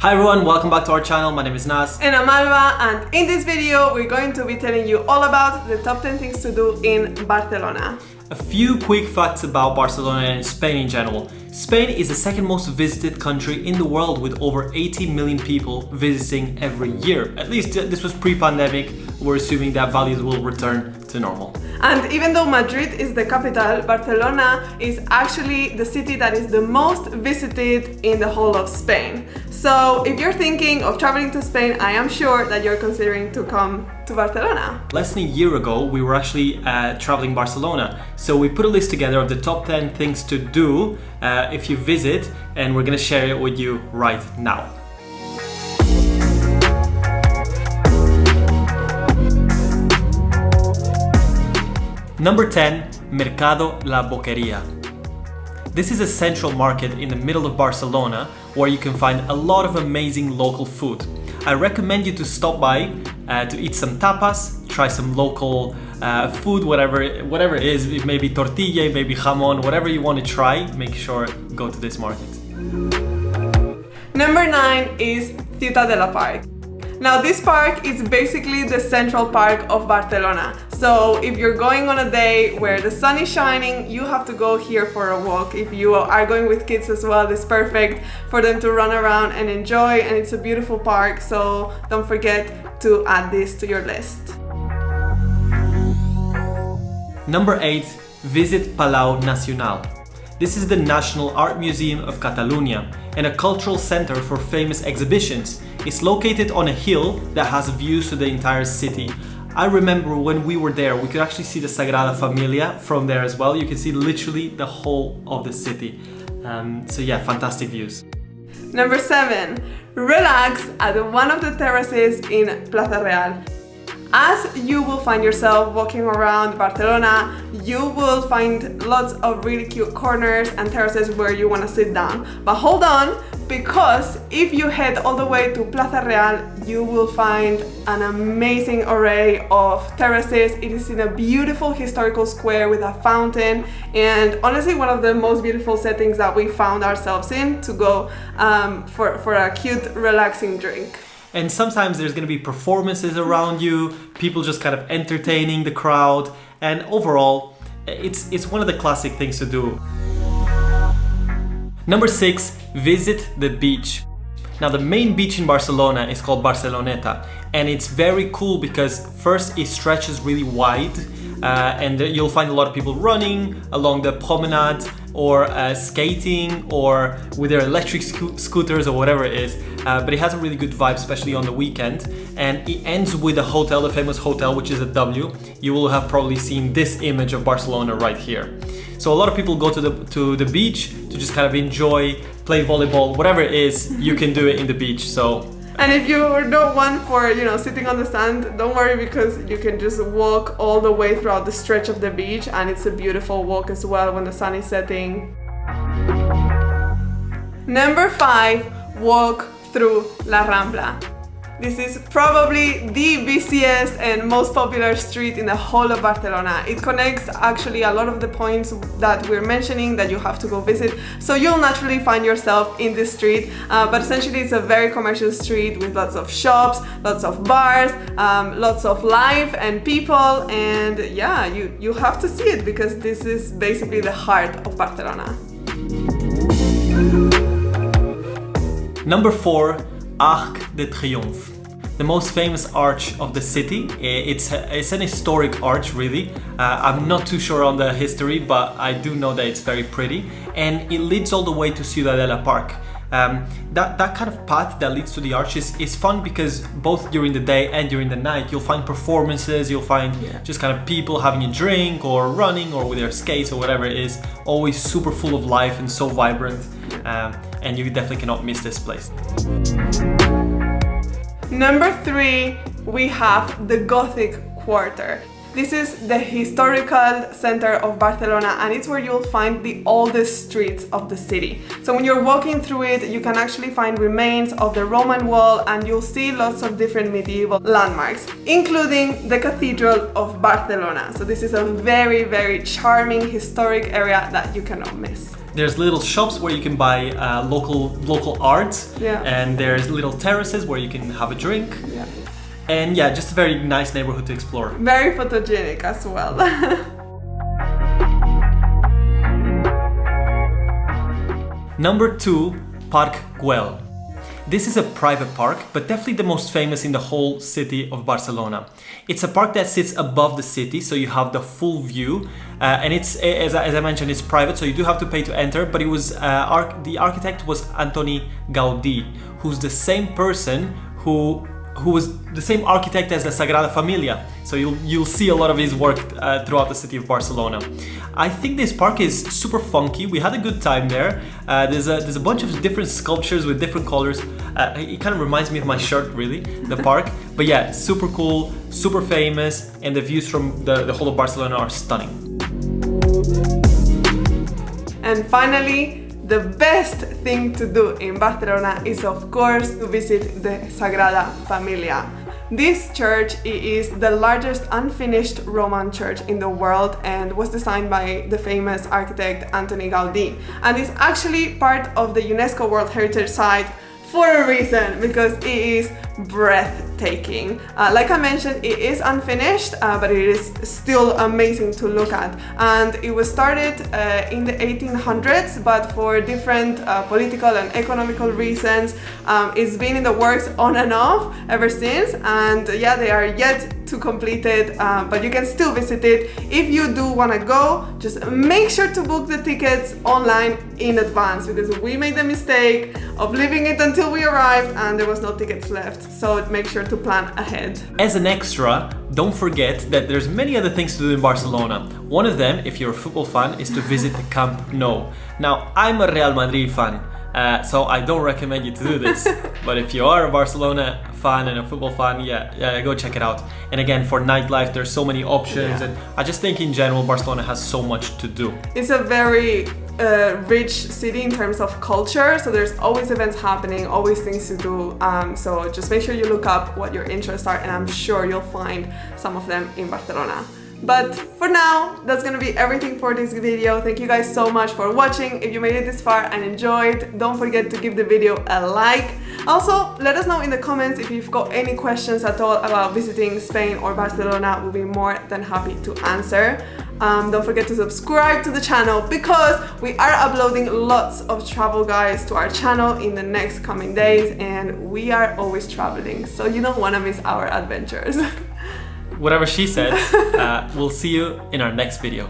Hi everyone, welcome back to our channel. My name is Nas. And I'm Alba, and in this video we're going to be telling you all about the top 10 things to do in Barcelona. A few quick facts about Barcelona and Spain in general. Spain is the second most visited country in the world with over 80 million people visiting every year. At least this was pre-pandemic. We're assuming that values will return to normal. And even though Madrid is the capital, Barcelona is actually the city that is the most visited in the whole of Spain. So if you're thinking of traveling to Spain, I am sure that you're considering to come to Barcelona. Less than a year ago, we were actually traveling Barcelona. So we put a list together of the top 10 things to do if you visit, and we're gonna share it with you right now. Number 10, Mercado La Boqueria. This is a central market in the middle of Barcelona where you can find a lot of amazing local food. I recommend you to stop by to eat some tapas, try some local food, whatever it is. It may be tortilla, it may be jamon, whatever you want to try, make sure go to this market. Number 9 is Ciutadella Park. Now this park is basically the central park of Barcelona. So if you're going on a day where the sun is shining, you have to go here for a walk. If you are going with kids as well, it's perfect for them to run around and enjoy, and it's a beautiful park, so don't forget to add this to your list. Number 8, visit Palau Nacional. This is the National Art Museum of Catalonia and a cultural center for famous exhibitions. It's located on a hill that has views to the entire city. I remember when we were there, we could actually see the Sagrada Familia from there as well. You can see literally the whole of the city. So yeah, fantastic views. Number 7, relax at one of the terraces in Plaza Real. As you will find yourself walking around Barcelona, you will find lots of really cute corners and terraces where you want to sit down. But hold on, because if you head all the way to Plaza Real, you will find an amazing array of terraces. It is in a beautiful historical square with a fountain, and honestly one of the most beautiful settings that we found ourselves in to go for a cute, relaxing drink. And sometimes there's going to be performances around you, people just kind of entertaining the crowd, and overall, it's one of the classic things to do. Number 6, visit the beach. Now the main beach in Barcelona is called Barceloneta, and it's very cool because first it stretches really wide, and you'll find a lot of people running along the promenade or skating or with their electric scooters or whatever it is, but it has a really good vibe, especially on the weekend. And it ends with a hotel, the famous hotel, which is a W. You will have probably seen this image of Barcelona right here. So a lot of people go to the beach to just kind of enjoy, play volleyball, whatever it is, you can do it in the beach. So. And if you're not one for, sitting on the sand, don't worry, because you can just walk all the way throughout the stretch of the beach, and it's a beautiful walk as well when the sun is setting. Number 5, walk through La Rambla. This is probably the busiest and most popular street in the whole of Barcelona. It connects actually a lot of the points that we're mentioning that you have to go visit. So you'll naturally find yourself in this street, but essentially it's a very commercial street with lots of shops, lots of bars, lots of life and people, and yeah, you have to see it because this is basically the heart of Barcelona. Number 4, Arc de Triomphe. The most famous arch of the city. It's an historic arch, really. I'm not too sure on the history, but I do know that it's very pretty, and it leads all the way to Ciutadella Park. That kind of path that leads to the arch is fun because both during the day and during the night you'll find performances, you'll find just kind of people having a drink or running or with their skates or whatever it is. Always super full of life and so vibrant, and you definitely cannot miss this place. Number 3, we have the Gothic Quarter. This is the historical center of Barcelona, and it's where you'll find the oldest streets of the city. So when you're walking through it, you can actually find remains of the Roman wall, and you'll see lots of different medieval landmarks, including the Cathedral of Barcelona. So this is a very, very charming historic area that you cannot miss. There's little shops where you can buy local art, Yeah. and there's little terraces where you can have a drink. Yeah. And yeah, just a very nice neighborhood to explore. Very photogenic as well. Number 2, Park Güell. This is a private park, but definitely the most famous in the whole city of Barcelona. It's a park that sits above the city, so you have the full view. And it's, as I mentioned, it's private, so you do have to pay to enter, but it was, the architect was Antoni Gaudí, who's the same person who was the same architect as the Sagrada Familia. So you'll see a lot of his work throughout the city of Barcelona. I think this park is super funky. We had a good time there. There's a bunch of different sculptures with different colors. It kind of reminds me of my shirt, really, the park. But yeah, super cool, super famous, and the views from the whole of Barcelona are stunning. And finally, the best thing to do in Barcelona is, of course, to visit the Sagrada Familia. This church is the largest unfinished Roman church in the world and was designed by the famous architect Antoni Gaudí, and is actually part of the UNESCO World Heritage Site for a reason, because it is breathtaking. Like I mentioned, it is unfinished, but it is still amazing to look at. And it was started in the 1800s, but for different political and economical reasons, it's been in the works on and off ever since. And yeah, they are yet to complete it, but you can still visit it. If you do want to go, just make sure to book the tickets online in advance, because we made the mistake of leaving it until we arrived and there was no tickets left. So make sure to plan ahead. As an extra, don't forget that there's many other things to do in Barcelona. One of them, if you're a football fan, is to visit the Camp Nou. Now, I'm a Real Madrid fan, so I don't recommend you to do this. But if you are a Barcelona fan and a football fan, yeah, go check it out. And again, for nightlife, there's so many options, and I just think in general Barcelona has so much to do. It's a very rich city in terms of culture, so there's always events happening, always things to do. So just make sure you look up what your interests are, and I'm sure you'll find some of them in Barcelona. But for now, that's gonna be everything for this video. Thank you guys so much for watching. If you made it this far and enjoyed, don't forget to give the video a like. Also, let us know in the comments if you've got any questions at all about visiting Spain or Barcelona. We'll be more than happy to answer. Don't forget to subscribe to the channel, because we are uploading lots of travel guides to our channel in the next coming days, and we are always traveling, so you don't want to miss our adventures. Whatever she said, we'll see you in our next video.